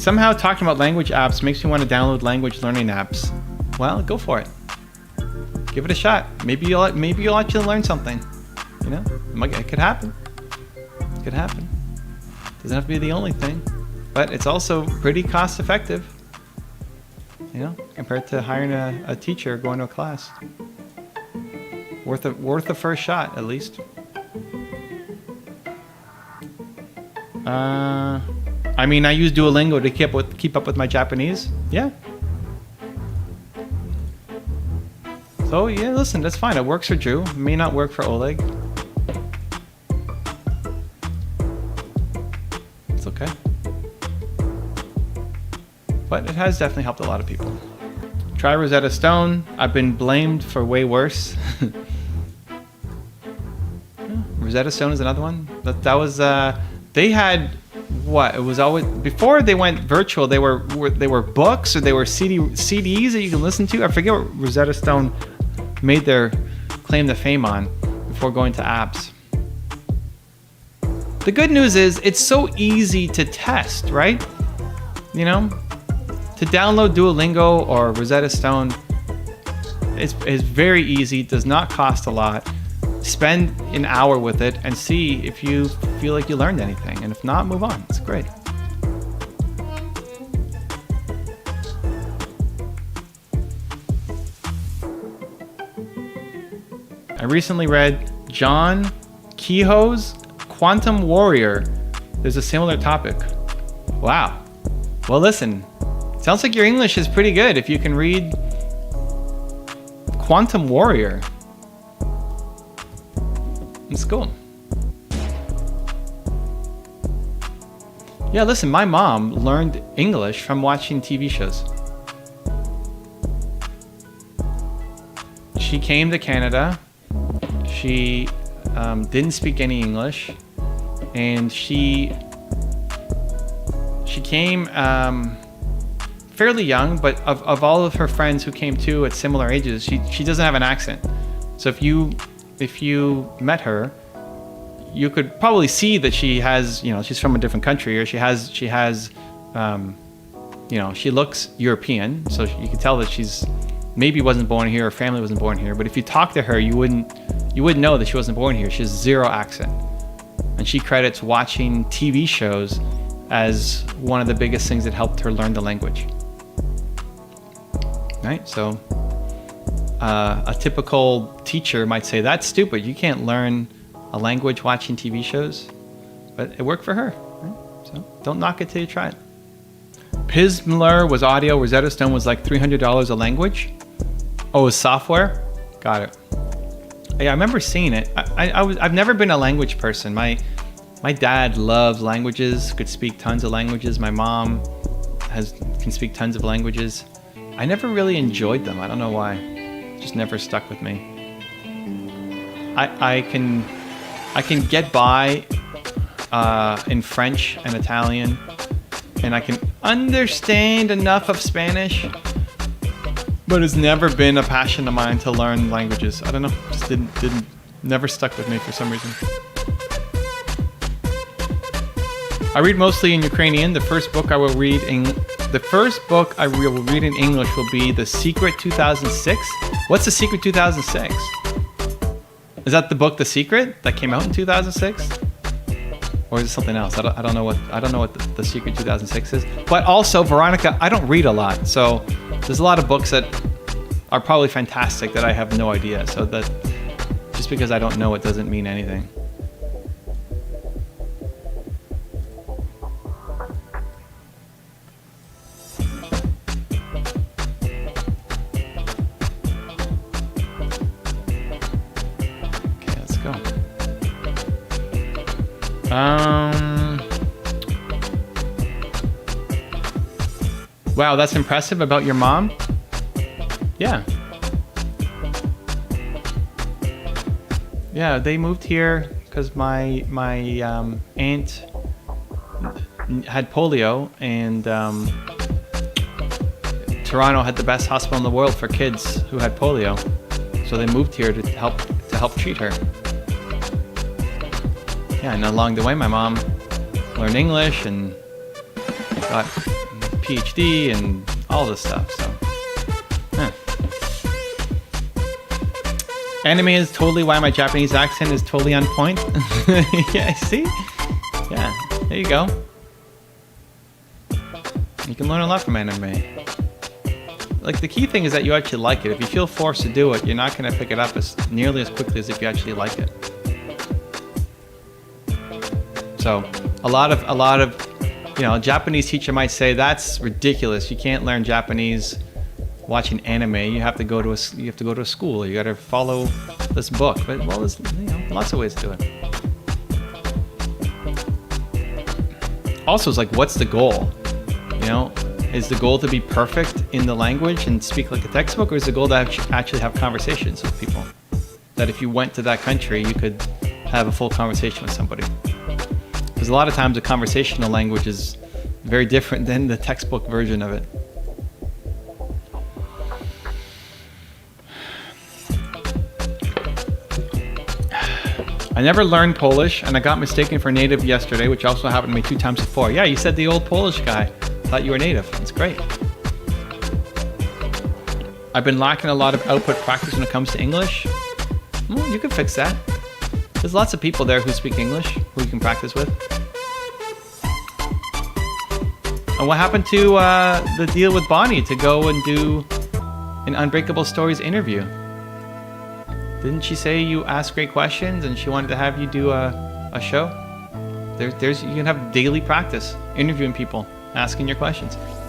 somehow talking about language apps makes me want to download language learning apps. Well, go for it. Give it a shot. Maybe you'll actually learn something. You know, it could happen. It could happen. Doesn't have to be the only thing, but it's also pretty cost effective. You know, compared to hiring a teacher, going to a class. Worth a first shot, at least. I mean, I use Duolingo to keep up with my Japanese. Yeah. So yeah, listen, that's fine. It works for Drew. It may not work for Oleg. It's okay. But it has definitely helped a lot of people. Try Rosetta Stone. I've been blamed for way worse. Rosetta Stone is another one. That was they had what? It was always before they went virtual. They were books or they were CDs that you can listen to. I forget what Rosetta Stone made their claim to fame on before going to apps. The good news is it's so easy to test, right? You know, to download Duolingo or Rosetta Stone is very easy. Does not cost a lot. Spend an hour with it and see if you feel like you learned anything. And if not, move on. It's great. I recently read John Kehoe's Quantum Warrior. There's a similar topic. Wow. Well, listen. Sounds like your English is pretty good if you can read Quantum Warrior. It's cool. Yeah, listen, my mom learned English from watching TV shows. She came to Canada. She didn't speak any English, and she came fairly young, but of all of her friends who came too at similar ages, she doesn't have an accent. So if you met her, you could probably see that she has, you know, she's from a different country, or she has, you know, she looks European, so you could tell that she's maybe wasn't born here, her family wasn't born here. But if you talk to her, you wouldn't know that she wasn't born here. She has zero accent, and she credits watching TV shows as one of the biggest things that helped her learn the language. Right? So a typical teacher might say, that's stupid. You can't learn a language watching TV shows. But it worked for her. Right? So don't knock it till you try it. Pismler was audio. Rosetta Stone was like $300 a language. Oh, it was software? Got it. Yeah, I remember seeing it. I've never been a language person. My dad loves languages, could speak tons of languages. My mom can speak tons of languages. I never really enjoyed them. I don't know why. It just never stuck with me. I can get by in French and Italian, and I can understand enough of Spanish, but it's never been a passion of mine to learn languages. I don't know, just never stuck with me for some reason. I read mostly in Ukrainian. The first book I will read in English will be The Secret 2006. What's The Secret 2006? Is that the book The Secret that came out in 2006? Or is it something else? I don't know what the Secret 2006 is. But also, Veronica, I don't read a lot, so there's a lot of books that are probably fantastic that I have no idea. So that just because I don't know it doesn't mean anything. Okay, let's go. Wow, that's impressive about your mom. Yeah. Yeah, they moved here because my aunt had polio, and Toronto had the best hospital in the world for kids who had polio. So they moved here to help treat her. Yeah, and along the way, my mom learned English and PhD and all this stuff. So, huh. Anime is totally why my Japanese accent is totally on point. Yeah, see? Yeah, there you go. You can learn a lot from anime. Like, the key thing is that you actually like it. If you feel forced to do it, you're not going to pick it up nearly as quickly as if you actually like it. So, a lot of, a Japanese teacher might say, that's ridiculous. You can't learn Japanese watching anime. You have to go to a school. You got to follow this book. But, well, there's lots of ways to do it. Also, it's like, what's the goal? Is the goal to be perfect in the language and speak like a textbook, or is the goal to actually have conversations with people? That if you went to that country, you could have a full conversation with somebody. Because a lot of times the conversational language is very different than the textbook version of it. I never learned Polish, and I got mistaken for native yesterday, which also happened to me 2 times before. Yeah, you said the old Polish guy. Thought you were native. That's great. I've been lacking a lot of output practice when it comes to English. Well, you can fix that. There's lots of people there who speak English who you can practice with. And what happened to the deal with Bonnie to go and do an Unbreakable Stories interview? Didn't she say you asked great questions and she wanted to have you do a show? You can have daily practice interviewing people, asking your questions.